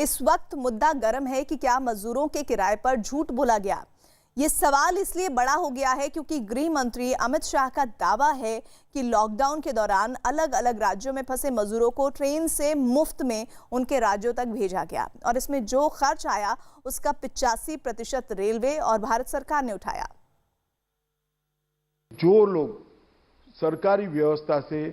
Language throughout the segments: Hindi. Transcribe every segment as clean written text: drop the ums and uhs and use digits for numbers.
इस वक्त मुद्दा गर्म है कि क्या मजदूरों के किराए पर झूठ बोला गया। ये सवाल इसलिए बड़ा हो गया है क्योंकि गृह मंत्री अमित शाह का दावा है कि लॉकडाउन के दौरान अलग अलग राज्यों में फंसे मजदूरों को ट्रेन से मुफ्त में उनके राज्यों तक भेजा गया और इसमें जो खर्च आया उसका 85% रेलवे और भारत सरकार ने उठाया। जो लोग सरकारी व्यवस्था से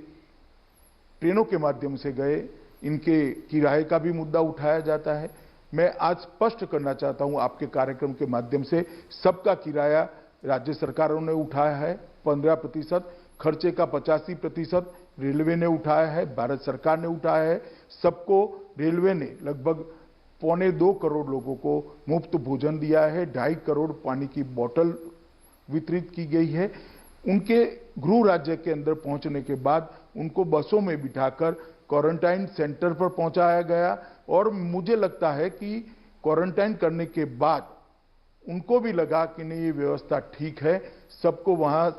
ट्रेनों के माध्यम से गए, इनके किराए का भी मुद्दा उठाया जाता है। मैं आज स्पष्ट करना चाहता हूं आपके कार्यक्रम के माध्यम से, सबका किराया राज्य सरकारों ने उठाया है 15%, खर्चे का 85% रेलवे ने उठाया है, भारत सरकार ने उठाया है। सबको रेलवे ने लगभग 1.25 करोड़ लोगों को मुफ्त भोजन दिया है, 2.5 करोड़ पानी की बोतल वितरित की गई है। उनके गृह राज्य के अंदर पहुंचने के बाद उनको बसों में बिठाकर क्वारंटाइन सेंटर पर पहुंचाया गया और मुझे लगता है कि क्वारंटाइन करने के बाद उनको भी लगा कि नहीं, ये व्यवस्था ठीक है। सबको वहां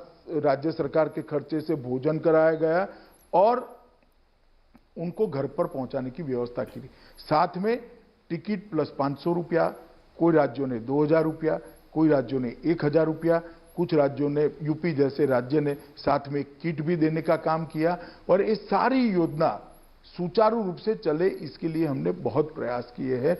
राज्य सरकार के खर्चे से भोजन कराया गया और उनको घर पर पहुंचाने की व्यवस्था की गई। साथ में टिकट प्लस 500 रुपया, कोई राज्यों ने 2000 रुपया, कोई राज्यों ने 1000 रुपया, कुछ राज्यों ने, यूपी जैसे राज्य ने साथ में किट भी देने का काम किया और ये सारी योजना सुचारू रूप से चले, इसके लिए हमने बहुत प्रयास किए हैं।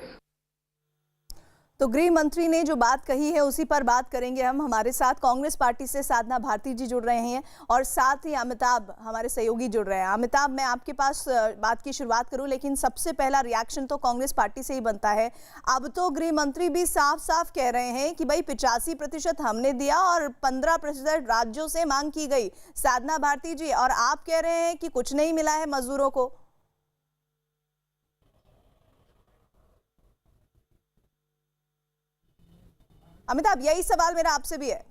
तो गृह मंत्री ने जो बात कही है उसी पर बात करेंगे हम। हमारे साथ कांग्रेस पार्टी से साधना भारती जी जुड़ रहे हैं और साथ ही अमिताभ हमारे सहयोगी जुड़ रहे हैं। अमिताभ, मैं आपके पास बात की शुरुआत करूं, लेकिन सबसे पहला रिएक्शन तो कांग्रेस पार्टी से ही बनता है। अब तो गृह मंत्री भी साफ साफ कह रहे हैं कि भाई 85% हमने दिया और 15% राज्यों से मांग की गई। साधना भारती जी, और आप कह रहे हैं कि कुछ नहीं मिला है मजदूरों को। अमिताभ, यही सवाल मेरा आपसे भी है।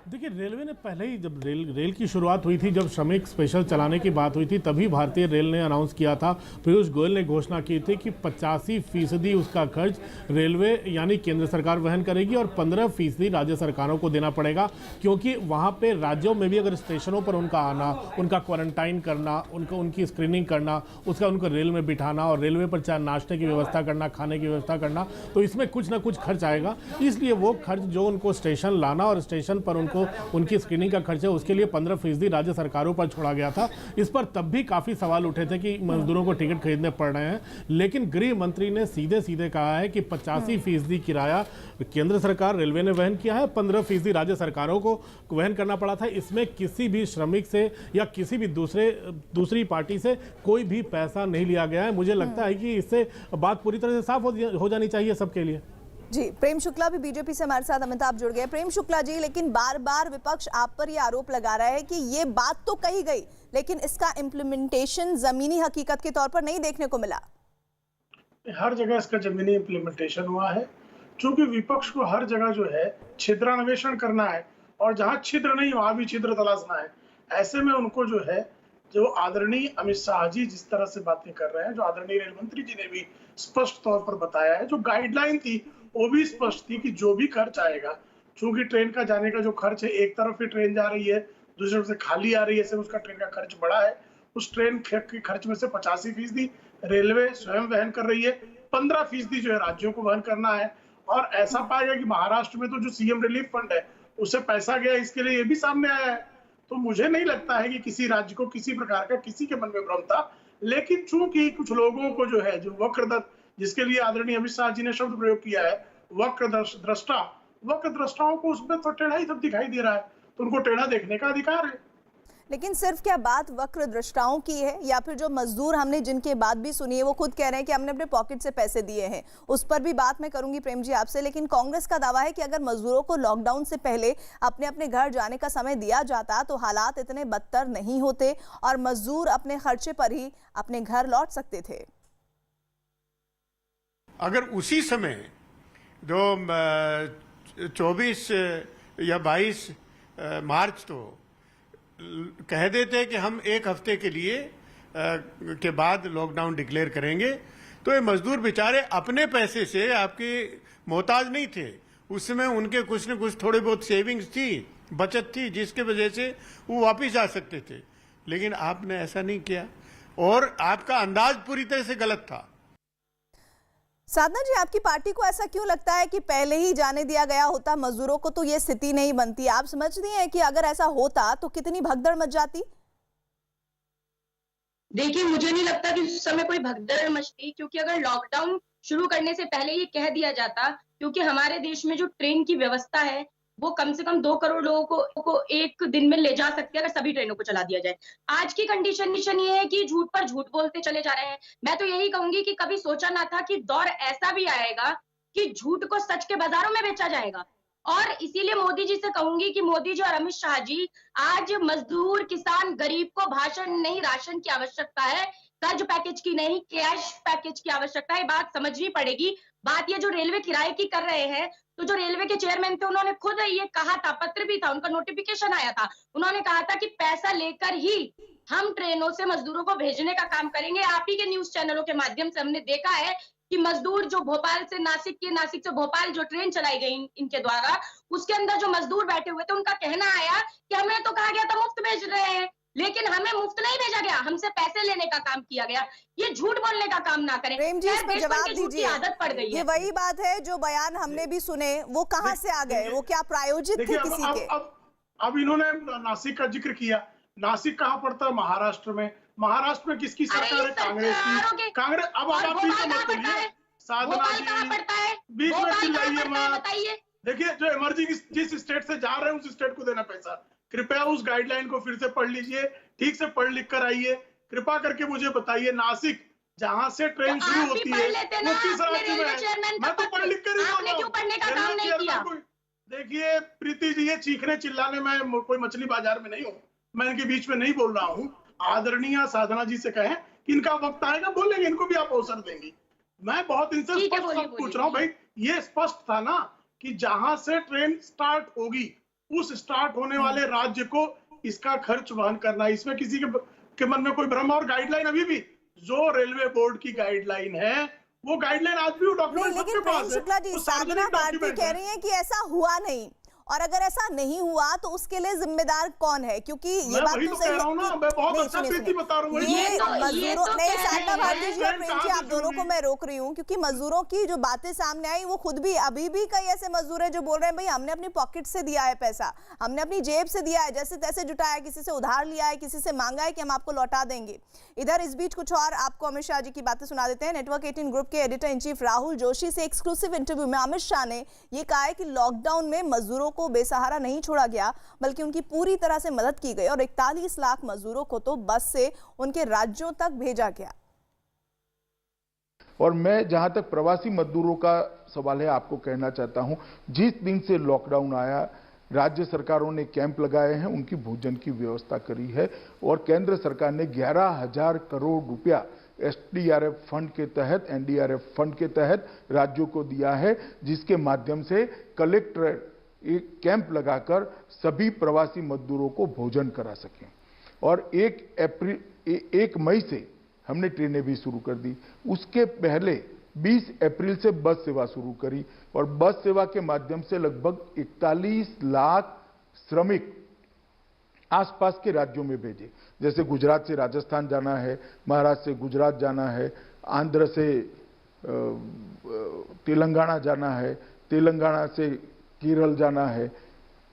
देखिए, रेलवे ने पहले ही जब रेल की शुरुआत हुई थी, जब श्रमिक स्पेशल चलाने की बात हुई थी, तभी भारतीय रेल ने अनाउंस किया था, पीयूष गोयल ने घोषणा की थी कि 85% उसका खर्च रेलवे यानी केंद्र सरकार वहन करेगी और 15% राज्य सरकारों को देना पड़ेगा, क्योंकि वहाँ पे राज्यों में भी अगर स्टेशनों पर उनका आना, उनका क्वारंटाइन करना, उनकी स्क्रीनिंग करना, उनको रेल में बिठाना और रेलवे पर चाहे नाश्ते की व्यवस्था करना, खाने की व्यवस्था करना, तो इसमें कुछ ना कुछ खर्च आएगा। इसलिए वो खर्च जो उनको स्टेशन लाना और स्टेशन पर उनकी स्क्रीनिंग का खर्च है, उसके लिए 15% राज्य सरकारों पर छोड़ा गया था। इस पर तब भी काफी सवाल उठे थे कि मजदूरों को टिकट खरीदने पड़ रहे हैं, लेकिन गृह मंत्री ने सीधे सीधे कहा है कि 85% किराया केंद्र सरकार रेलवे ने वहन किया है, 15% राज्य सरकारों को वहन करना पड़ा था। इसमें किसी भी श्रमिक से या किसी भी दूसरी पार्टी से कोई भी पैसा नहीं लिया गया है। मुझे लगता है कि इससे बात पूरी तरह से साफ हो जानी चाहिए सबके लिए। जी, प्रेम शुक्ला भी बीजेपी से हमारे साथ, अमिताभ जुड़ गए। प्रेम शुक्ला जी, लेकिन बार बार विपक्ष आप पर यह आरोप लगा रहा है कि ये बात तो कही गई, लेकिन इसका इम्प्लीमेंटेशन जमीनी हकीकत के तौर पर नहीं देखने को मिला। हर जगह इसका जमीनी इम्प्लीमेंटेशन हुआ है, क्योंकि विपक्ष को हर जगह जो है छिद्रान्वेषण करना है और जहां छिद्र नहीं वहां भी छिद्र तलाशना है। ऐसे में उनको जो है, जो आदरणीय अमित शाह जी जिस तरह से बातें कर रहे हैं, जो आदरणीय रेल मंत्री जी ने भी स्पष्ट तौर पर बताया है, जो गाइडलाइन थी वो भी स्पष्ट थी कि जो भी खर्च आएगा, चूंकि ट्रेन का जाने का जो खर्च है, एक तरफ ही ट्रेन जा रही है, दूसरी तरफ से खाली आ रही है, से उसका ट्रेन का खर्च बढ़ा है। उस ट्रेन के खर्च में से 85% रेलवे स्वयं वहन कर रही है, 15% जो है राज्यों को वहन करना है। और ऐसा पाया गया कि महाराष्ट्र में तो जो सीएम रिलीफ फंड है उससे पैसा गया, इसके लिए ये भी सामने आया है। तो मुझे नहीं लगता है कि किसी राज्य को किसी प्रकार का किसी के मन में भ्रम था, लेकिन चूंकि कुछ लोगों को जो है, जो वक्रदत्त, जिसके लिए आदरणीय अमित शाह जी ने शब्द प्रयोग किया है, वक्र दृष्टाओं को उसमें तो टेढ़ा ही सब दिखाई दे रहा है, तो उनको टेढ़ा देखने का अधिकार है। लेकिन सिर्फ क्या बात वक्र दृष्टाओं की है, या फिर जो मजदूर हमने जिनके बात भी सुनी है वो खुद कह रहे हैं कि हमने अपने पॉकेट से पैसे दिए हैं, उस पर भी बात मैं करूंगी प्रेम जी आपसे। लेकिन कांग्रेस का दावा है कि अगर मजदूरों को लॉकडाउन से पहले अपने अपने घर जाने का समय दिया जाता तो हालात इतने बदतर नहीं होते और मजदूर अपने खर्चे पर ही अपने घर लौट सकते थे। अगर उसी समय जो 24 या 22 मार्च तो कह देते कि हम एक हफ्ते के लिए के बाद लॉकडाउन डिक्लेयर करेंगे, तो ये मजदूर बेचारे अपने पैसे से आपके मोहताज नहीं थे। उस समय उनके कुछ न कुछ थोड़े बहुत सेविंग्स थी, बचत थी, जिसके वजह से वो वापिस जा सकते थे। लेकिन आपने ऐसा नहीं किया और आपका अंदाज पूरी तरह से गलत था। साधना जी, आपकी पार्टी को ऐसा क्यों लगता है कि पहले ही जाने दिया गया होता मजदूरों को तो ये स्थिति नहीं बनती? आप समझती हैं कि अगर ऐसा होता तो कितनी भगदड़ मच जाती? देखिए, मुझे नहीं लगता कि उस समय कोई भगदड़ मचती, क्योंकि अगर लॉकडाउन शुरू करने से पहले ये कह दिया जाता, क्योंकि हमारे देश में जो ट्रेन की व्यवस्था है वो कम से कम 2 करोड़ लोगों को एक दिन में ले जा सकती है अगर सभी ट्रेनों को चला दिया जाए। आज की कंडीशन ये है कि झूठ पर झूठ बोलते चले जा रहे हैं। मैं तो यही कहूंगी कि कभी सोचा ना था कि दौर ऐसा भी आएगा कि झूठ को सच के बाजारों में बेचा जाएगा। और इसीलिए मोदी जी से कहूंगी कि मोदी जी और अमित शाह जी, आज मजदूर, किसान, गरीब को भाषण नहीं, राशन की आवश्यकता है, कर्ज पैकेज की नहीं, कैश पैकेज की आवश्यकता है। ये बात समझनी पड़ेगी। बात ये जो रेलवे किराए की कर रहे हैं, तो जो रेलवे के चेयरमैन थे उन्होंने खुद ये कहा था, पत्र भी था, उनका नोटिफिकेशन आया था, उन्होंने कहा था कि पैसा लेकर ही हम ट्रेनों से मजदूरों को भेजने का काम करेंगे। आप ही के न्यूज चैनलों के माध्यम से हमने देखा है कि मजदूर जो भोपाल से नासिक की, नासिक से भोपाल जो ट्रेन चलाई गई इनके द्वारा, उसके अंदर जो मजदूर बैठे हुए थे, उनका कहना आया कि हमें तो कहा गया था मुफ्त भेज रहे हैं, लेकिन हमें मुफ्त नहीं भेजा गया, हमसे पैसे लेने का काम किया गया। ये झूठ बोलने का काम ना करें। प्रेम जी, इस पर जवाब दीजिए। आदत पड़ गई है। ये वही बात है जो बयान हमने भी सुने, वो कहाँ से आ गए? वो क्या प्रायोजित थे किसी के? अब इन्होंने नासिक का जिक्र किया। नासिक कहाँ पड़ता है? महाराष्ट्र में। महाराष्ट्र में किसकी सरकार है? कांग्रेस की। कांग्रेस। अब आप बीच में मत बोलिए साधना जी, बीच में चिल्लाइए मत। देखिए, जो इमर्जिंग जिस स्टेट से जा रहे हैं उस स्टेट को देना पैसा। कृपया उस गाइडलाइन को फिर से पढ़ लीजिए, ठीक से पढ़ लिख कर आइए। कृपा करके मुझे बताइए, नासिक जहां से ट्रेन शुरू होती है वो किस राज्य में है? मैं तो पढ़ लिख कर ही। देखिए प्रीति जी, ये चीखने चिल्लाने में कोई मछली बाजार में नहीं हूँ, मैं इनके बीच में नहीं बोल रहा हूँ। आदरणीय साधना जी से कहें कि इनका वक्त आएगा, बोलेंगे, इनको भी आप अवसर देंगे। मैं बहुत इनसे स्पष्ट पूछ रहा हूँ भाई, ये स्पष्ट था ना कि जहां से ट्रेन स्टार्ट होगी उस स्टार्ट होने वाले राज्य को इसका खर्च वहन करना। इसमें किसी के मन में कोई भ्रम? और गाइडलाइन अभी भी जो रेलवे बोर्ड की गाइडलाइन है वो गाइडलाइन आज भी डॉक्यूमेंट सबके पास है। शुक्ला जी, साधना भारती कह रही है कि ऐसा हुआ नहीं, और अगर ऐसा नहीं हुआ तो उसके लिए जिम्मेदार कौन है? क्योंकि ये बात तो सही है। मैं बहुत अच्छा प्रीति बता रहा हूँ। ये मजदूरों नहीं, साधना भारती जी और प्रेम जी, आप दोनों को मैं रोक रही हूँ क्योंकि मजदूरों की जो बातें सामने आई, वो खुद भी अभी भी कई ऐसे मजदूर हैं जो बोल रहे हैं भाई हमने अपनी पॉकेट से दिया है पैसा, हमने अपनी जेब से दिया है, जैसे तैसे जुटाया, किसी से उधार लिया है, किसी से मांगा है कि हम आपको लौटा देंगे। इधर इस बीच कुछ और आपको अमित शाह जी की बातें सुना देते हैं। नेटवर्क 18 ग्रुप के editor in chief Rahul Joshi से एक्सक्लूसिव इंटरव्यू में अमित शाह ने ये कहा है कि लॉकडाउन में मजदूरों को बेसहारा नहीं छोड़ा गया, बल्कि उनकी पूरी तरह से मदद की गई और 41 लाख मजदूरों को तो बस से उनके राज्यों तक भेजा गया। और मैं जहां तक प्रवासी मजदूरों का सवाल है आपको कहना चाहता हूं, जिस दिन से लॉकडाउन आया राज्य सरकारों ने कैंप लगाए हैं, उनकी भोजन की व्यवस्था करी है और केंद्र सरकार ने 11,000 करोड़ रुपया एसडीआरएफ फंड के तहत, एनडीआरएफ फंड के तहत राज्यों को दिया है, जिसके माध्यम से कलेक्टर एक कैंप लगाकर सभी प्रवासी मजदूरों को भोजन करा सकें। और 1 मई से हमने ट्रेनें भी शुरू कर दी। उसके पहले 20 अप्रैल से बस सेवा शुरू करी और बस सेवा के माध्यम से लगभग 41 लाख श्रमिक आसपास के राज्यों में भेजे। जैसे गुजरात से राजस्थान जाना है, महाराष्ट्र से गुजरात जाना है, आंध्र से तेलंगाना जाना है, तेलंगाना से केरल जाना है,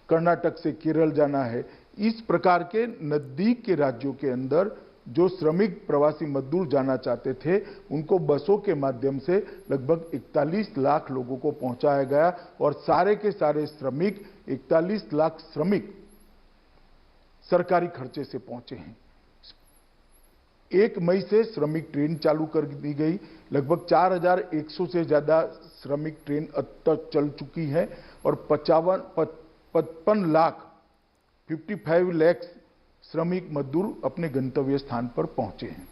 कर्नाटक से केरल जाना है। इस प्रकार के नजदीक के राज्यों के अंदर जो श्रमिक प्रवासी मजदूर जाना चाहते थे उनको बसों के माध्यम से लगभग 41 लाख लोगों को पहुंचाया गया और सारे के सारे श्रमिक 41 लाख श्रमिक सरकारी खर्चे से पहुंचे हैं। 1 मई से श्रमिक ट्रेन चालू कर दी गई। लगभग 4,100 से ज्यादा श्रमिक ट्रेन अब तक चल चुकी है और 55 लाख 55 लाख श्रमिक मजदूर अपने गंतव्य स्थान पर पहुंचे हैं।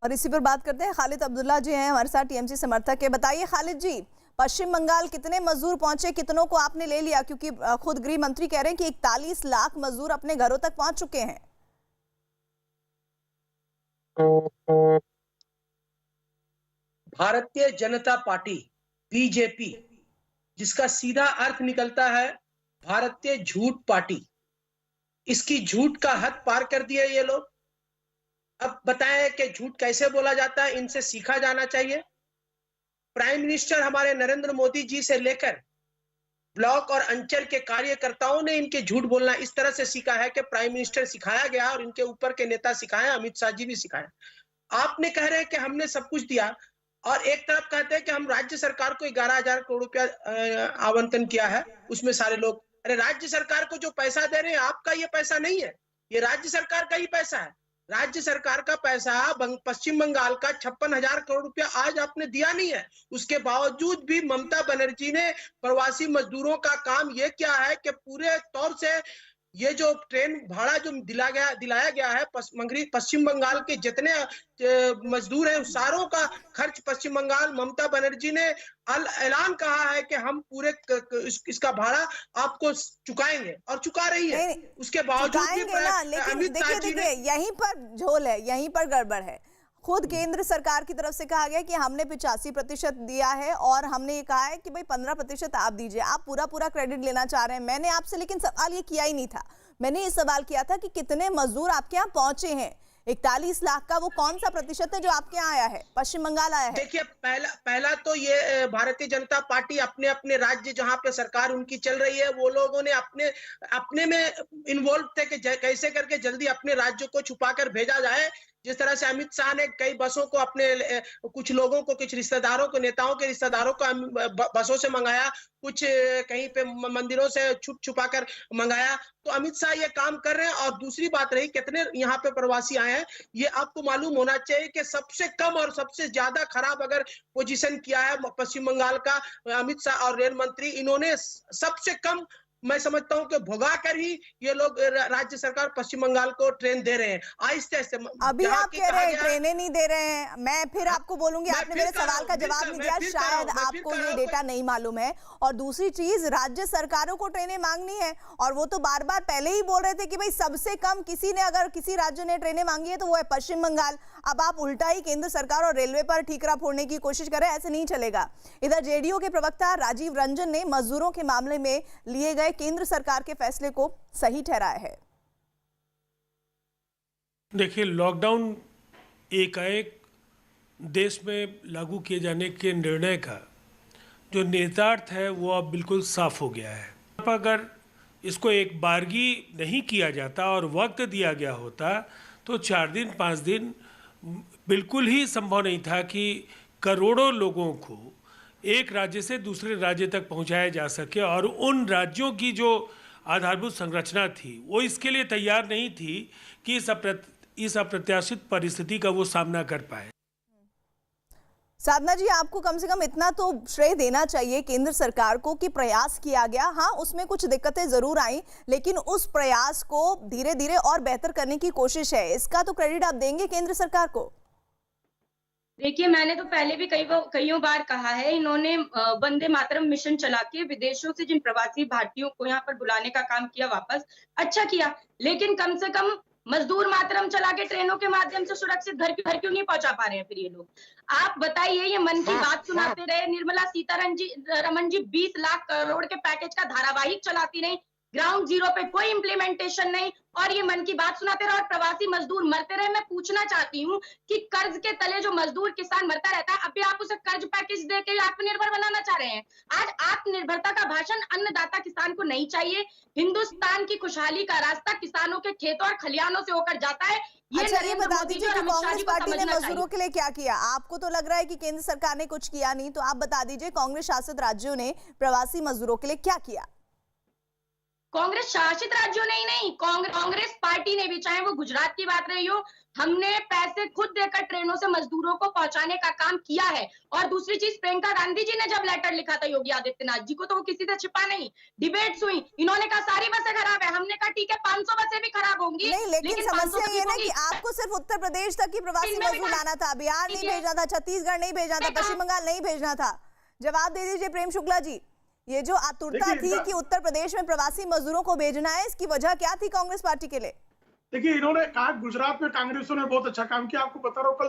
और इसी पर बात करते हैं, खालिद अब्दुल्ला जी हैं हमारे साथ, टीएमसी समर्थक है। बताइए खालिद जी, पश्चिम बंगाल कितने मजदूर पहुंचे, कितनों को आपने ले लिया? क्योंकि खुद गृह मंत्री कह रहे हैं कि 41 लाख मजदूर अपने घरों तक पहुंच चुके हैं। भारतीय जनता पार्टी बीजेपी, जिसका सीधा अर्थ निकलता है भारतीय झूठ पार्टी, इसकी झूठ का हद पार कर दिया ये लोग। अब बताएं कि झूठ कैसे बोला जाता है, इनसे सीखा जाना चाहिए। प्राइम मिनिस्टर हमारे नरेंद्र मोदी जी से लेकर ब्लॉक और अंचल के कार्यकर्ताओं ने इनके झूठ बोलना इस तरह से सीखा है कि प्राइम मिनिस्टर सिखाया गया और इनके ऊपर के नेता सिखाए, अमित शाह जी भी सिखाए। आपने कह रहे हैं कि हमने सब कुछ दिया और एक तरफ कहते हैं कि हम राज्य सरकार को 11,000 करोड़ रुपया आवंटन किया है, उसमें सारे लोग, अरे राज्य सरकार को जो पैसा दे रहे हैं आपका ये पैसा नहीं है, ये राज्य सरकार का ही पैसा है। राज्य सरकार का पैसा पश्चिम बंगाल का 56,000 करोड़ रुपया आज आपने दिया नहीं है। उसके बावजूद भी ममता बनर्जी ने प्रवासी मजदूरों का काम ये किया है कि पूरे तौर से ये जो ट्रेन भाड़ा जो दिलाया गया है पश्चिम बंगाल के जितने मजदूर हैं सारों का खर्च पश्चिम बंगाल ममता बनर्जी ने ऐलान कहा है कि हम पूरे इसका भाड़ा आपको चुकाएंगे और चुका रही है। उसके बावजूद भी लेकिन देखिए यहीं पर झोल है, यहीं पर गड़बड़ है। खुद केंद्र सरकार की तरफ से कहा गया कि हमने 85% दिया है और हमने ये कहा है कि भाई 15% आप दीजिए। आप पूरा क्रेडिट लेना चाह रहे हैं। मैंने आपसे लेकिन सवाल ये किया ही नहीं था। मैंने ये सवाल किया था कि कितने मजदूर आपके यहाँ पहुंचे हैं। 41 लाख का वो कौन सा प्रतिशत है जो आपके यहाँ आया है, पश्चिम बंगाल आया है? देखिए पहला तो ये भारतीय जनता पार्टी अपने अपने राज्य जहां पे सरकार उनकी चल रही है वो लोगों ने अपने में इन्वॉल्व थे कि कैसे करके जल्दी अपने राज्यों को छुपाकर भेजा जाए। जिस तरह से अमित शाह ने कई बसों को अपने कुछ लोगों को, कुछ रिश्तेदारों को, नेताओं के रिश्तेदारों को बसों से मंगाया, कुछ कहीं पे मंदिरों से छुपा कर मंगाया। तो अमित शाह ये काम कर रहे हैं। और दूसरी बात रही कितने यहाँ पे प्रवासी आए हैं, ये आपको मालूम होना चाहिए कि सबसे कम और सबसे ज्यादा खराब अगर पोजीशन किया है पश्चिम बंगाल का अमित शाह और रेल मंत्री, इन्होंने सबसे कम मैं समझता हूं कि भुगा कर ही ये लोग राज्य सरकार पश्चिम बंगाल को ट्रेन दे रहे हैं आहिस्ते आहिस्ते। अभी आप कह रहे हैं ट्रेनें नहीं दे रहे हैं। मैं फिर आपको बोलूंगी, आपने मेरे सवाल का जवाब नहीं दिया, शायद आपको ये डेटा नहीं मालूम है। और दूसरी चीज, राज्य सरकारों को ट्रेनें मांगनी है और वो तो बार बार पहले ही बोल रहे थे कि भाई सबसे कम किसी ने अगर किसी राज्य ने ट्रेनें मांगी है तो वो है पश्चिम बंगाल। अब आप उल्टा ही केंद्र सरकार और रेलवे पर ठीकरा फोड़ने की कोशिश कर रहे हैं, ऐसे नहीं चलेगा। इधर जेडीयू के प्रवक्ता राजीव रंजन ने मजदूरों के मामले में लिए गए केंद्र सरकार के फैसले को सही ठहराया है। देखिए, लॉकडाउन एकाएक देश में लागू किए जाने के निर्णय का जो निहितार्थ है वो अब बिल्कुल साफ हो गया है। अगर इसको एक बारगी नहीं किया जाता और वक्त दिया गया होता तो 4 दिन 5 दिन बिल्कुल ही संभव नहीं था कि करोड़ों लोगों को एक राज्य से दूसरे राज्य तक पहुंचाया जा सके। और उन राज्यों की जो आधारभूत संरचना थी वो इसके लिए तैयार नहीं थी कि इस अप्रत्याशित परिस्थिति का वो सामना कर पाए। साधना जी, आपको कम से कम इतना तो श्रेय देना चाहिए केंद्र सरकार को कि प्रयास किया गया। हाँ, उसमें कुछ दिक्कतें जरूर आई, लेकिन उस प्रयास को धीरे धीरे और बेहतर करने की कोशिश है। इसका तो क्रेडिट आप देंगे केंद्र सरकार को? देखिए, मैंने तो पहले भी कईयों बार कहा है, इन्होंने वंदे मातरम मिशन चला के विदेशों से जिन प्रवासी भारतीयों को यहाँ पर बुलाने का काम किया वापस, अच्छा किया। लेकिन कम से कम मजदूर मातरम चला के ट्रेनों के माध्यम से सुरक्षित घर क्यों नहीं पहुंचा पा रहे हैं फिर ये लोग? आप बताइए, ये मन की बात सुनाते रहे, निर्मला सीतारमण जी 20 लाख करोड़ के पैकेज का धारावाहिक चलाती रही, ग्राउंड जीरो पे कोई इंप्लीमेंटेशन नहीं, और ये मन की बात सुनाते रहे और प्रवासी मजदूर मरते रहे। मैं पूछना चाहती हूँ कि कर्ज के तले जो मजदूर किसान मरता रहता है, अभी आप उसे कर्ज पैकेज देके आत्मनिर्भर बनाना चाह रहे हैं। आज आत्मनिर्भरता का भाषण अन्नदाता किसान को नहीं चाहिए। हिंदुस्तान की खुशहाली का रास्ता किसानों के खेतों और खलिहानों से होकर जाता है। ये बता दीजिए कि कांग्रेस पार्टी ने मजदूरों के लिए क्या किया? आपको तो लग रहा है कि केंद्र सरकार ने कुछ किया नहीं, तो आप बता दीजिए कांग्रेस शासित राज्यों ने प्रवासी मजदूरों के लिए क्या किया? कांग्रेस शासित राज्यों ने ही नहीं, कांग्रेस पार्टी ने भी, चाहे वो गुजरात की बात रही हो, हमने पैसे खुद देकर ट्रेनों से मजदूरों को पहुंचाने का काम किया है। और दूसरी चीज, प्रियंका गांधी जी ने जब लेटर लिखा था योगी आदित्यनाथ जी को, तो वो किसी से छिपा नहीं, डिबेट्स हुई, इन्होंने कहा सारी बसें खराब है, हमने कहा ठीक है 500 बसें भी खराब होंगी। नहीं, लेकिन समस्या ये ना कि आपको सिर्फ उत्तर प्रदेश तक ही प्रवासी मजदूर लाना था, बिहार नहीं भेजना था, छत्तीसगढ़ नहीं भेजना था, पश्चिम बंगाल नहीं भेजना था। जवाब दे दीजिए प्रेम शुक्ला जी, ये जो आतुरता थी कि उत्तर प्रदेश में प्रवासी मजदूरों को भेजना है, इसकी वजह क्या थी कांग्रेस पार्टी के लिए? देखिए, इन्होंने कहा गुजरात में कांग्रेसों ने बहुत अच्छा काम किया। आपको बता रहा हूं, कल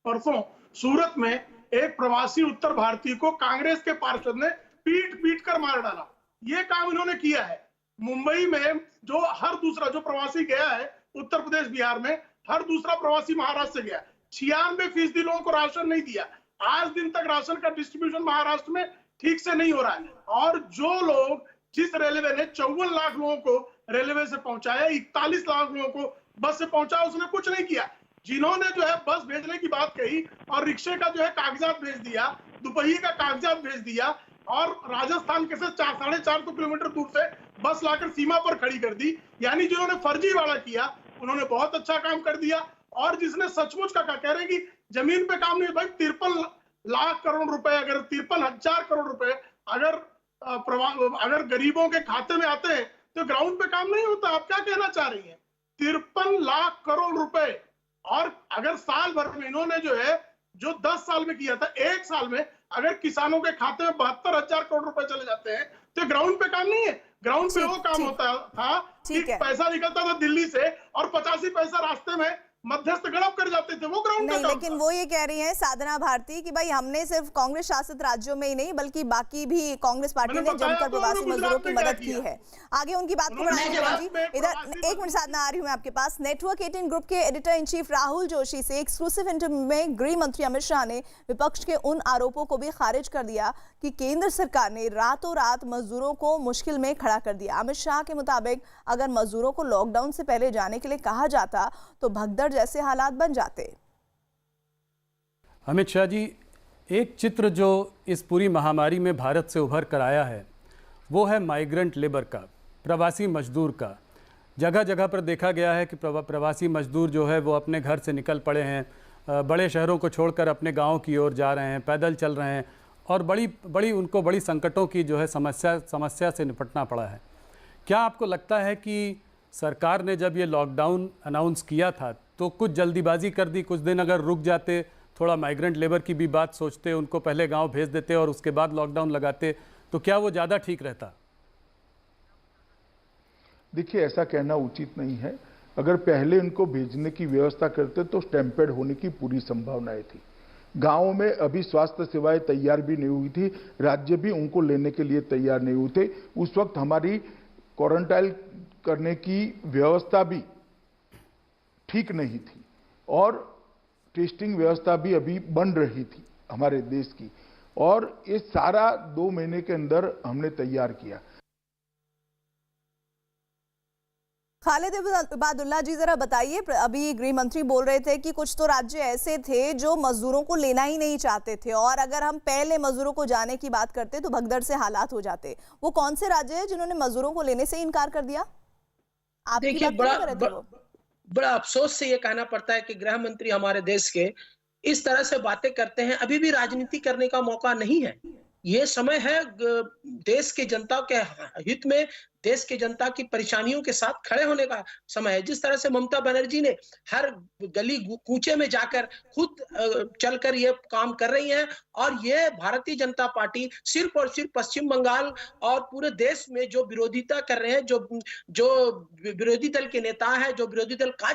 परसों सूरत में एक प्रवासी उत्तर भारतीय को कांग्रेस के पार्षद ने पीट कर मार डाला। ये काम इन्होंने किया है। मुंबई में जो हर दूसरा जो प्रवासी गया है उत्तर प्रदेश बिहार में, हर दूसरा प्रवासी महाराष्ट्र से गया। 96% लोगों को राशन नहीं दिया। आज दिन तक राशन का डिस्ट्रीब्यूशन महाराष्ट्र में ठीक से नहीं हो रहा है। और जो लोग, जिस रेलवे ने 54 लाख लोगों को रेलवे से पहुंचाया, 41 लाख लोगों को बस से पहुंचाया, उसने कुछ नहीं किया। जिन्होंने जो है बस भेजने की बात कही और रिक्शे का जो है कागजात भेज दिया, दुपहिए का कागजात भेज दिया, और राजस्थान के से 450 किलोमीटर दूर से बस लाकर सीमा पर खड़ी कर दी। यानी जिन्होंने फर्जीवाड़ा किया उन्होंने बहुत अच्छा काम कर दिया, और जिसने सचमुच का कह रहे कि जमीन पे काम नहीं, भाई 53 लाख करोड़ रुपए, अगर 53,000 करोड़ रुपए अगर गरीबों के खाते में आते हैं तो ग्राउंड पे काम नहीं होता। आप क्या कहना चाह रही हैं? 53 लाख करोड़ रुपए, और अगर साल भर में इन्होंने जो है जो 10 साल में किया था, 1 साल में अगर किसानों के खाते में 72,000 करोड़ रुपए चले जाते हैं तो ग्राउंड पे काम नहीं है। ग्राउंड पे वो काम होता था कि पैसा निकलता था दिल्ली से और 85 पैसा रास्ते में मध्यस्थ गड़प कर जाते थे, वो ग्राउंड नहीं। लेकिन वो ये कह रही हैं साधना भारती कि भाई हमने सिर्फ कांग्रेस शासित राज्यों में ही नहीं बल्कि बाकी भी कांग्रेस पार्टी ने जमकर प्रवासी मजदूरों की मदद की है। आगे उनकी बात को बढ़ाएंगे। इधर एक मिनट साधना, आ रही हूं मैं आपके पास। नेटवर्क 18 ग्रुप के editor in chief Rahul Joshi से एक्सक्लूसिव इंटरव्यू में गृह मंत्री अमित शाह ने विपक्ष के उन आरोपों को भी खारिज कर दिया कि केंद्र सरकार ने रातों रात मजदूरों को मुश्किल में खड़ा कर दिया। अमित शाह के मुताबिक अगर मजदूरों को लॉकडाउन से पहले जाने के लिए कहा जाता तो भगदड़ जैसे हालात बन जाते। अमित शाह जी, एक चित्र जो इस पूरी महामारी में भारत से उभर कर आया है वो है माइग्रेंट लेबर का, प्रवासी मजदूर का। जगह जगह पर देखा गया है कि प्रवासी मजदूर जो है वो अपने घर से निकल पड़े हैं, बड़े शहरों को छोड़कर अपने गाँव की ओर जा रहे हैं, पैदल चल रहे हैं, और उनको बड़ी संकटों की जो है समस्या से निपटना पड़ा है। क्या आपको लगता है कि सरकार ने जब ये लॉकडाउन अनाउंस किया था तो कुछ जल्दीबाजी कर दी? कुछ दिन अगर रुक जाते, थोड़ा माइग्रेंट लेबर की भी बात सोचते, उनको पहले गांव भेज देते और उसके बाद लॉकडाउन लगाते, तो क्या वो ज़्यादा ठीक रहता? देखिए, ऐसा कहना उचित नहीं है। अगर पहले उनको भेजने की व्यवस्था करते तो स्टैम्पेड होने की पूरी संभावनाएं थी। गांवों में अभी स्वास्थ्य सेवाएं तैयार भी नहीं हुई थी, राज्य भी उनको लेने के लिए तैयार नहीं हुए थे। उस वक्त हमारी क्वारंटाइन करने की व्यवस्था भी ठीक नहीं थी और टेस्टिंग व्यवस्था भी अभी बन रही थी हमारे देश की, और ये सारा 2 महीने के अंदर हमने तैयार किया। खालिद इबादुल्ला जी, जरा बताइए, अभी गृह मंत्री बोल रहे थे कि कुछ तो राज्य ऐसे थे जो मजदूरों को लेना ही नहीं चाहते थे, और अगर हम पहले मजदूरों को जाने की बात करते तो भगदड़ से हालात हो जाते। वो कौन से राज्य हैं जिन्होंने मजदूरों को लेने से इनकार कर दिया? देखिए, बड़ा अफसोस से ये कहना पड़ता है कि गृह मंत्री हमारे देश के इस तरह से बातें करते हैं। अभी भी राजनीति करने का मौका नहीं है। ये समय है देश के जनता के हित में, देश के जनता की परेशानियों के साथ खड़े होने का समय है। जिस तरह से ममता बनर्जी ने हर गली कूचे में जाकर खुद चलकर ये काम कर रही हैं, और ये भारतीय जनता पार्टी सिर्फ और सिर्फ पश्चिम बंगाल और पूरे देश में जो विरोधिता कर रहे हैं, जो विरोधी दल के नेता है, जो विरोधी दल काम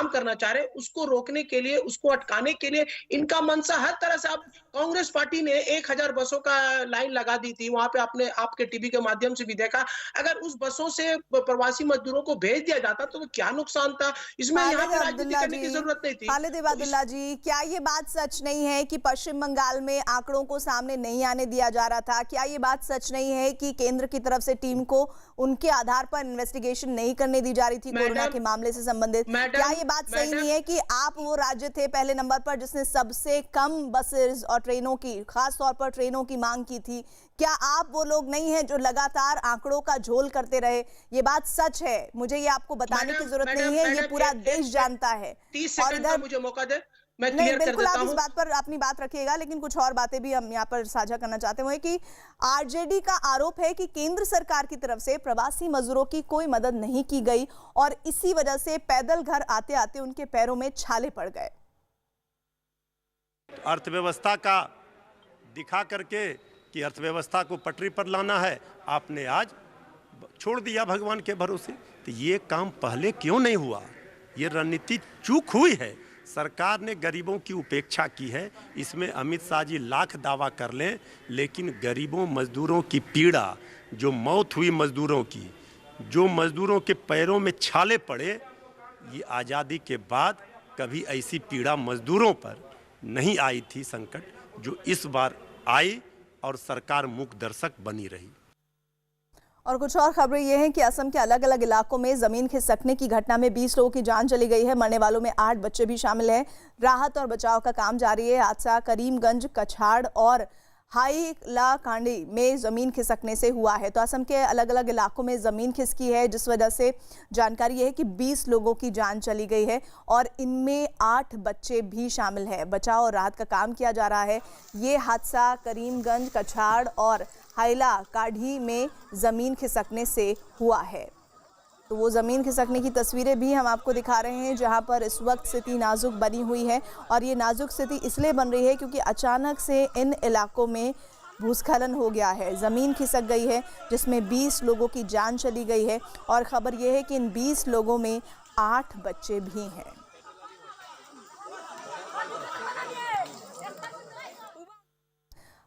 करना चाह रहे, उसको रोकने के लिए, उसको अटकाने के लिए इनका मंशा हर तरह से। अब कांग्रेस पार्टी ने 1000 बसों का लाइन लगा दी थी, वहां पे आपने आपके टीवी के माध्यम से भी देखा। अगर उस बसों से प्रवासी मजदूरों को भेज दिया जाता तो क्या नुकसान था? इसमें यहाँ पे राजनीति करने की जरूरत नहीं थी। खालिद इबादुल्ला जी, क्या ये बात सच नहीं है कि पश्चिम बंगाल में आंकड़ों को सामने नहीं आने दिया जा रहा था? क्या ये बात सच नहीं है कि केंद्र की तरफ से टीम को उनके आधार पर इन्वेस्टिगेशन नहीं करने दी जा रही थी कोरोना के मामले से संबंधित? क्या ये बात सही नहीं है कि आप वो राज्य थे पहले नंबर पर जिसने सबसे कम बसेस और ट्रेनों की, खास तौर पर ट्रेनों की मांग की थी? क्या आप वो लोग नहीं हैं जो लगातार आंकड़ों का झोल करते रहे? ये बात सच है, मुझे ये आपको बताने की जरूरत नहीं है, ये पूरा देश जानता है। 30 सेकंड का मुझे मौका दे, मैं नहीं, क्लियर कर बिल्कुल देता आप हूं। इस बात पर अपनी बात रखिएगा, लेकिन कुछ और बातें भी हम यहाँ पर साझा करना चाहते हैं कि आरजेडी का आरोप है कि केंद्र सरकार की तरफ से प्रवासी मजदूरों की कोई मदद नहीं की गई और इसी वजह से पैदल घर आते आते उनके पैरों में छाले पड़ गए। अर्थव्यवस्था का दिखा करके कि अर्थव्यवस्था को पटरी पर लाना है, आपने आज छोड़ दिया भगवान के भरोसे। तो ये काम पहले क्यों नहीं हुआ? ये रणनीति चूक हुई है। सरकार ने गरीबों की उपेक्षा की है। इसमें अमित शाह जी लाख दावा कर लें, लेकिन गरीबों मजदूरों की पीड़ा, जो मौत हुई मजदूरों की, जो मजदूरों के पैरों में छाले पड़े, ये आज़ादी के बाद कभी ऐसी पीड़ा मजदूरों पर नहीं आई थी संकट, जो इस बार आई और सरकार मूक दर्शक बनी रही। और कुछ और खबरें ये हैं कि असम के अलग अलग इलाकों में जमीन खिसकने की घटना में 20 लोगों की जान चली गई है। मरने वालों में 8 बच्चे भी शामिल हैं। राहत और बचाव का काम जारी है। हादसा करीमगंज, कछाड़ और हाईलाकांडी में जमीन खिसकने से हुआ है। तो असम के अलग अलग इलाकों में जमीन खिसकी है, जिस वजह से जानकारी है कि 20 लोगों की जान चली गई है और इनमें 8 बच्चे भी शामिल हैं। बचाव और राहत का काम किया जा रहा है। ये हादसा करीमगंज, कछाड़ और हाईलाकांडी में जमीन खिसकने से हुआ है। तो वो ज़मीन खिसकने की तस्वीरें भी हम आपको दिखा रहे हैं, जहां पर इस वक्त स्थिति नाजुक बनी हुई है। और ये नाजुक स्थिति इसलिए बन रही है क्योंकि अचानक से इन इलाकों में भूस्खलन हो गया है, ज़मीन खिसक गई है, जिसमें 20 लोगों की जान चली गई है। और ख़बर यह है कि इन 20 लोगों में 8 बच्चे भी हैं।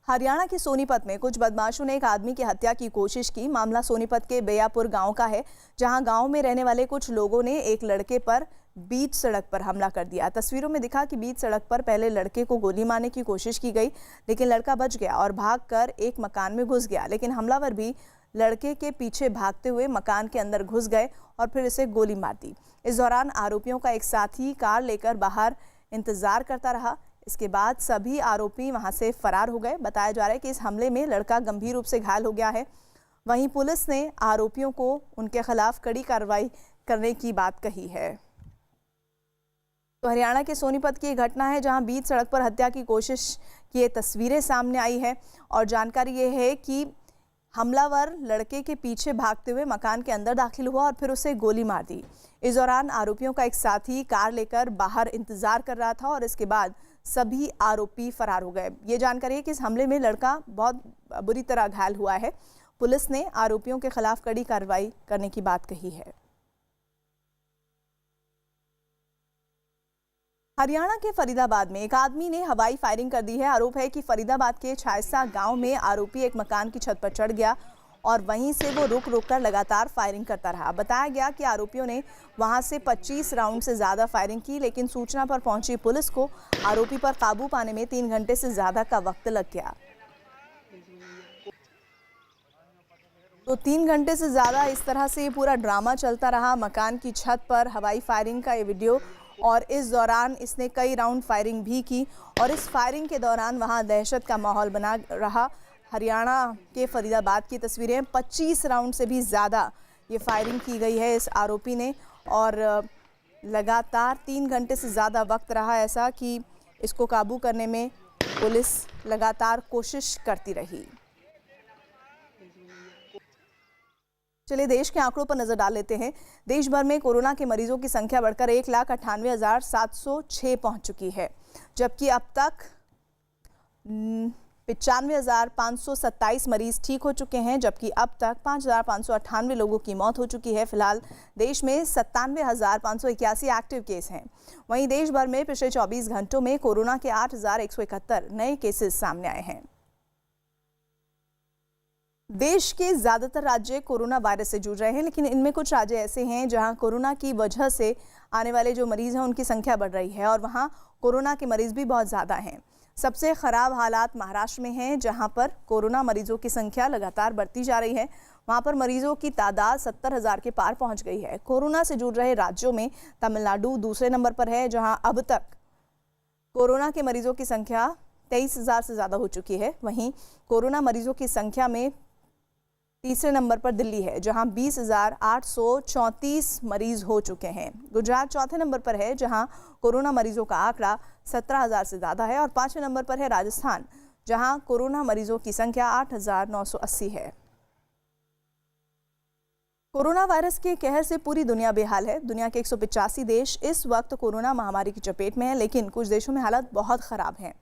हरियाणा के सोनीपत में कुछ बदमाशों ने एक आदमी की हत्या की कोशिश की। मामला सोनीपत के बेयापुर गांव का है, जहां गांव में रहने वाले कुछ लोगों ने एक लड़के पर बीच सड़क पर हमला कर दिया। तस्वीरों में दिखा कि बीच सड़क पर पहले लड़के को गोली मारने की कोशिश की गई, लेकिन लड़का बच गया और भागकर एक मकान में घुस गया। लेकिन हमलावर भी लड़के के पीछे भागते हुए मकान के अंदर घुस गए और फिर इसे गोली मार दी। इस दौरान आरोपियों का एक साथी कार लेकर बाहर इंतजार करता रहा। इसके बाद सभी आरोपी वहां से फरार हो गए। बताया जा रहा है कि इस हमले में लड़का गंभीर रूप से घायल हो गया है। वहीं पुलिस ने आरोपियों को उनके खिलाफ कड़ी कार्रवाई करने की बात कही है। तो हरियाणा के सोनीपत की घटना है, जहां बीच सड़क पर हत्या की कोशिश की ये तस्वीरें सामने आई है। और जानकारी ये है कि हमलावर लड़के के पीछे भागते हुए मकान के अंदर दाखिल हुआ और फिर उसे गोली मार दी। इस दौरान आरोपियों का एक साथी कार लेकर बाहर इंतजार कर रहा था और इसके बाद सभी आरोपी फरार हो गए। ये जानकारी है कि इस हमले में लड़का बहुत बुरी तरह घायल हुआ है। पुलिस ने आरोपियों के खिलाफ कड़ी कार्रवाई करने की बात कही है। हरियाणा के फरीदाबाद में एक आदमी ने हवाई फायरिंग कर दी है। आरोप है कि फरीदाबाद के छायसा गांव में आरोपी एक मकान की छत पर चढ़ गया और वहीं से वो रुक कर लगातार फायरिंग करता रहा। बताया गया कि आरोपियों ने वहां से 25 राउंड से ज़्यादा फायरिंग की, लेकिन सूचना पर पहुंची पुलिस को आरोपी पर काबू पाने में 3 घंटे से ज़्यादा का वक्त लग गया। तो 3 घंटे से ज़्यादा इस तरह से पूरा ड्रामा चलता रहा। मकान की छत पर हवाई फायरिंग का ये वीडियो, और इस दौरान इसने कई राउंड फायरिंग भी की और इस फायरिंग के दौरान वहां दहशत का माहौल बना रहा। हरियाणा के फरीदाबाद की तस्वीरें, 25 राउंड से भी ज़्यादा ये फायरिंग की गई है इस आरोपी ने और लगातार 3 घंटे से ज़्यादा वक्त रहा ऐसा कि इसको काबू करने में पुलिस लगातार कोशिश करती रही। चलिए देश के आंकड़ों पर नजर डाल लेते हैं। देश भर में कोरोना के मरीजों की संख्या बढ़कर 1,98,706 पहुंच चुकी है, जबकि अब तक 95,527 मरीज ठीक हो चुके हैं, जबकि अब तक 5,598 लोगों की मौत हो चुकी है। फिलहाल देश में 97,581 एक्टिव केस हैं। वहीं देश भर में पिछले 24 घंटों में कोरोना के 8,171 नए केसेस सामने आए हैं। देश के ज्यादातर राज्य कोरोना वायरस से जूझ रहे हैं, लेकिन इनमें कुछ राज्य ऐसे हैं जहां कोरोना की वजह से आने वाले जो मरीज हैं उनकी संख्या बढ़ रही है और वहां कोरोना के मरीज भी बहुत ज़्यादा हैं। सबसे खराब हालात महाराष्ट्र में हैं, जहां पर कोरोना मरीजों की संख्या लगातार बढ़ती जा रही है। वहां पर मरीजों की तादाद 70,000 के पार पहुंच गई है। कोरोना से जूझ रहे राज्यों में तमिलनाडु दूसरे नंबर पर है, जहां अब तक कोरोना के मरीजों की संख्या 23,000 से ज़्यादा हो चुकी है। वहीं कोरोना मरीजों की संख्या में तीसरे नंबर पर दिल्ली है, जहां 20,834 मरीज हो चुके हैं। गुजरात चौथे नंबर पर है, जहां कोरोना मरीजों का आंकड़ा 17,000 से ज़्यादा है और 5वें नंबर पर है राजस्थान, जहां कोरोना मरीजों की संख्या 8,980 है। कोरोना वायरस के कहर से पूरी दुनिया बेहाल है। दुनिया के 185 देश इस वक्त कोरोना महामारी की चपेट में है, लेकिन कुछ देशों में हालत बहुत ख़राब है।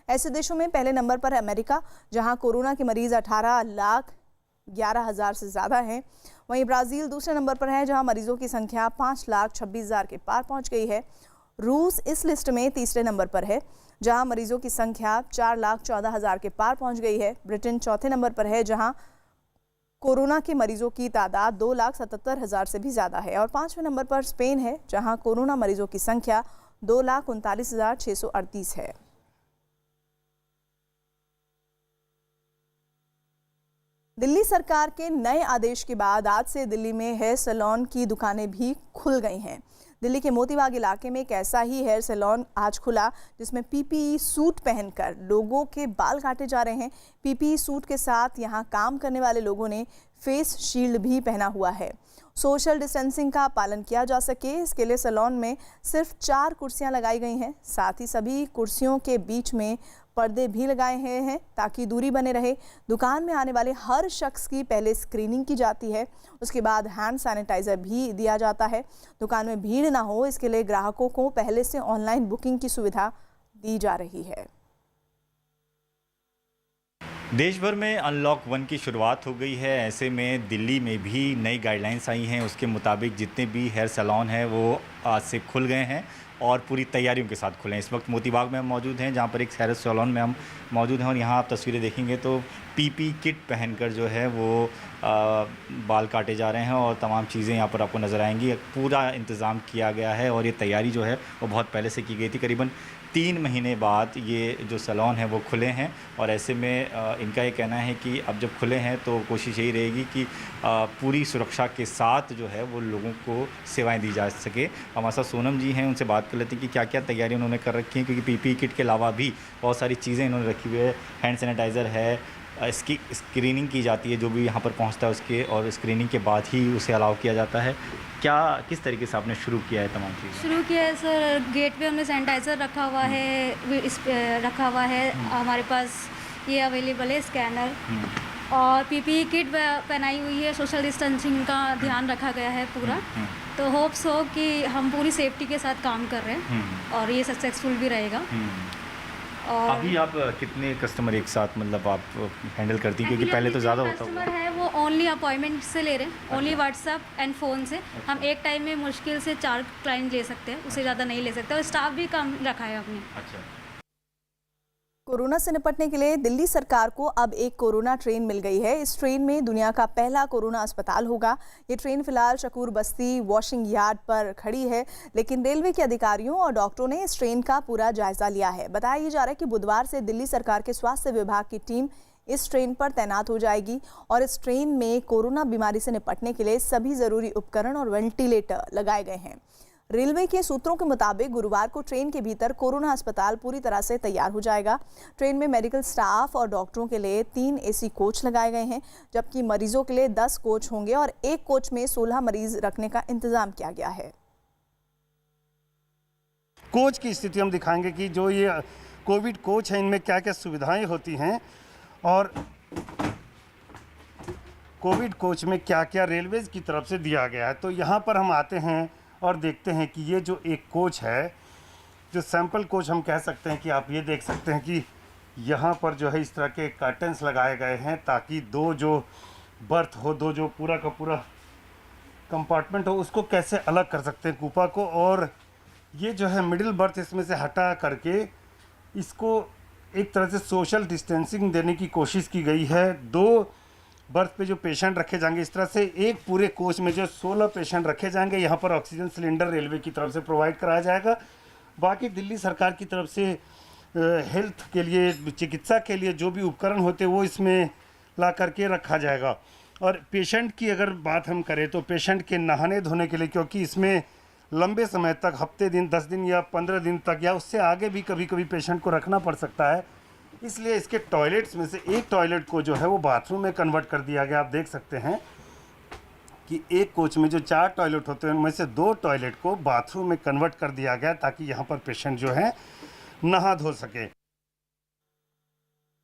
ऐसे देशों में पहले नंबर पर है अमेरिका, जहाँ कोरोना के मरीज 18,11,000 से ज़्यादा हैं। वहीं ब्राज़ील दूसरे नंबर पर है, जहां मरीजों की संख्या 5,26,000 के पार पहुंच गई है। रूस इस लिस्ट में तीसरे नंबर पर है, जहां मरीजों की संख्या 4,14,000 के पार पहुंच गई है। ब्रिटेन चौथे नंबर पर है, जहां कोरोना के मरीजों की तादाद 2,77,000 से भी ज़्यादा है। और 5वें नंबर पर स्पेन है, जहाँ कोरोना मरीजों की संख्या 2,39,638 है। दिल्ली सरकार के नए आदेश के बाद आज से दिल्ली में हेयर सैलून की दुकानें भी खुल गई हैं। दिल्ली के मोतीबाग इलाके में एक ऐसा ही हेयर सैलून आज खुला जिसमें पीपीई सूट पहनकर लोगों के बाल काटे जा रहे हैं। पीपीई सूट के साथ यहां काम करने वाले लोगों ने फेस शील्ड भी पहना हुआ है। सोशल डिस्टेंसिंग का पालन किया जा सके इसके लिए सैलून में सिर्फ 4 कुर्सियां लगाई गई हैं। साथ ही सभी कुर्सियों के बीच में पर्दे भी लगाए गए हैं ताकि दूरी बने रहे। दुकान में आने वाले हर शख्स की पहले स्क्रीनिंग की जाती है, उसके बाद हैंड सैनिटाइजर भी दिया जाता है। दुकान में भीड़ ना हो इसके लिए ग्राहकों को पहले से ऑनलाइन बुकिंग की सुविधा दी जा रही है। देश भर में अनलॉक 1 की शुरुआत हो गई है। ऐसे में दिल्ली में भी नई गाइडलाइंस आई हैं। उसके मुताबिक जितने भी हेयर सैलून हैं वो आज से खुल गए हैं और पूरी तैयारियों के साथ खुले हैं। इस वक्त मोतीबाग में हम मौजूद हैं जहां पर एक हेयर सैलून में हम मौजूद हैं और यहां आप तस्वीरें देखेंगे तो पीपी किट पहनकर जो है वो बाल काटे जा रहे हैं और तमाम चीज़ें यहां पर आपको नज़र आएंगी। पूरा इंतज़ाम किया गया है और ये तैयारी जो है वो बहुत पहले से की गई थी। करीबन 3 महीने बाद ये जो सैलून है वो खुले हैं और ऐसे में इनका ये कहना है कि अब जब खुले हैं तो कोशिश यही रहेगी कि पूरी सुरक्षा के साथ जो है वो लोगों को सेवाएं दी जा सके। हमारे साथ सोनम जी हैं, उनसे बात कर लेते हैं कि क्या क्या तैयारी उन्होंने कर रखी हैं, क्योंकि पीपीई किट के अलावा भी बहुत सारी चीज़ें इन्होंने रखी हुई है। हैंड सैनिटाइज़र है, इसकी स्क्रीनिंग की जाती है जो भी यहाँ पर पहुँचता है उसके, और स्क्रीनिंग के बाद ही उसे अलाउ किया जाता है। क्या किस तरीके से आपने शुरू किया है तमाम चीज़ें? शुरू किया है सर, गेट पे हमने सैनिटाइज़र रखा हुआ है, इस रखा हुआ है, हमारे पास ये अवेलेबल है स्कैनर, और पीपीई किट पहनाई हुई है। सोशल डिस्टेंसिंग का ध्यान रखा गया है पूरा। तो होप्स हो कि हम पूरी सेफ्टी के साथ काम कर रहे हैं और ये सक्सेसफुल भी रहेगा। और अभी आप कितने कस्टमर एक साथ मतलब आप हैंडल करती हैं, क्योंकि पहले तो ज़्यादा होता कस्टमर है वो ओनली अपॉइंटमेंट से ले रहे हैं, ओनली व्हाट्सएप एंड फ़ोन से। हम एक टाइम में मुश्किल से 4 क्लाइंट ले सकते हैं, उससे ज़्यादा नहीं ले सकते, और स्टाफ भी कम रखा है अपने। अच्छा। कोरोना से निपटने के लिए दिल्ली सरकार को अब एक कोरोना ट्रेन मिल गई है। इस ट्रेन में दुनिया का पहला कोरोना अस्पताल होगा। ये ट्रेन फिलहाल शकूर बस्ती वॉशिंग यार्ड पर खड़ी है, लेकिन रेलवे के अधिकारियों और डॉक्टरों ने इस ट्रेन का पूरा जायजा लिया है। बताया जा रहा है कि बुधवार से दिल्ली सरकार के स्वास्थ्य विभाग की टीम इस ट्रेन पर तैनात हो जाएगी और इस ट्रेन में कोरोना बीमारी से निपटने के लिए सभी जरूरी उपकरण और वेंटिलेटर लगाए गए हैं। रेलवे के सूत्रों के मुताबिक गुरुवार को ट्रेन के भीतर कोरोना अस्पताल पूरी तरह से तैयार हो जाएगा। ट्रेन में मेडिकल स्टाफ और डॉक्टरों के लिए 3 एसी कोच लगाए गए हैं, जबकि मरीजों के लिए 10 कोच होंगे और एक कोच में 16 मरीज रखने का इंतजाम किया गया है। कोच की स्थिति हम दिखाएंगे कि जो ये कोविड कोच है इनमें क्या क्या सुविधाएं होती हैं और कोविड कोच में क्या क्या रेलवेज की तरफ से दिया गया है। तो यहाँ पर हम आते हैं और देखते हैं कि ये जो एक कोच है, जो सैंपल कोच हम कह सकते हैं, कि आप ये देख सकते हैं कि यहाँ पर जो है इस तरह के कर्टन्स लगाए गए हैं ताकि 2 जो बर्थ हो, 2 जो पूरा का पूरा कंपार्टमेंट हो, उसको कैसे अलग कर सकते हैं कूपा को। और ये जो है मिडिल बर्थ इसमें से हटा करके इसको एक तरह से सोशल डिस्टेंसिंग देने की कोशिश की गई है। 2 बर्थ पे जो पेशेंट रखे जाएंगे, इस तरह से एक पूरे कोच में जो 16 पेशेंट रखे जाएंगे। यहाँ पर ऑक्सीजन सिलेंडर रेलवे की तरफ से प्रोवाइड कराया जाएगा। बाकी दिल्ली सरकार की तरफ से हेल्थ के लिए, चिकित्सा के लिए जो भी उपकरण होते हैं वो इसमें ला करके रखा जाएगा। और पेशेंट की अगर बात हम करें तो पेशेंट के नहाने धोने के लिए, क्योंकि इसमें लंबे समय तक, हफ्ते दिन, 10 दिन या 15 दिन तक या उससे आगे भी कभी कभी पेशेंट को रखना पड़ सकता है, इसलिए इसके टॉयलेट्स में से एक टॉयलेट को जो है वो बाथरूम में कन्वर्ट कर दिया गया। आप देख सकते हैं कि एक कोच में जो 4 टॉयलेट होते हैं उनमें से 2 टॉयलेट को बाथरूम में कन्वर्ट कर दिया गया ताकि यहाँ पर पेशेंट जो है नहा धो सके।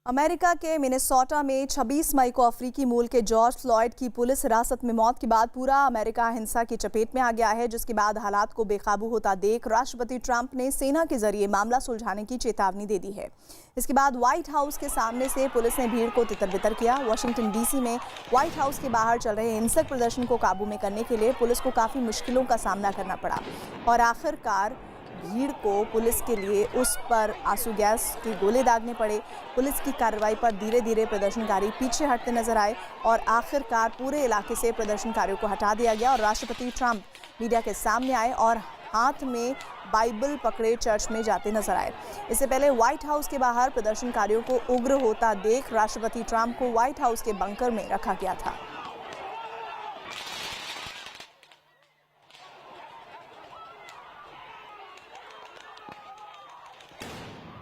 अमेरिका के मिनेसोटा में 26 मई को अफ्रीकी मूल के जॉर्ज फ्लॉयड की पुलिस हिरासत में मौत के बाद पूरा अमेरिका हिंसा की चपेट में आ गया है, जिसके बाद हालात को बेकाबू होता देख राष्ट्रपति ट्रंप ने सेना के जरिए मामला सुलझाने की चेतावनी दे दी है। इसके बाद व्हाइट हाउस के सामने से पुलिस ने भीड़ को तितर-बितर किया। वाशिंगटन डीसी में व्हाइट हाउस के बाहर चल रहे हिंसक प्रदर्शन को काबू में करने के लिए पुलिस को काफी मुश्किलों का सामना करना पड़ा और आखिरकार भीड़ को पुलिस के लिए उस पर आंसू गैस के गोले दागने पड़े। पुलिस की कार्रवाई पर धीरे धीरे प्रदर्शनकारी पीछे हटते नजर आए और आखिरकार पूरे इलाके से प्रदर्शनकारियों को हटा दिया गया और राष्ट्रपति ट्रंप मीडिया के सामने आए और हाथ में बाइबल पकड़े चर्च में जाते नजर आए। इससे पहले व्हाइट हाउस के बाहर प्रदर्शनकारियों को उग्र होता देख राष्ट्रपति ट्रंप को व्हाइट हाउस के बंकर में रखा गया था।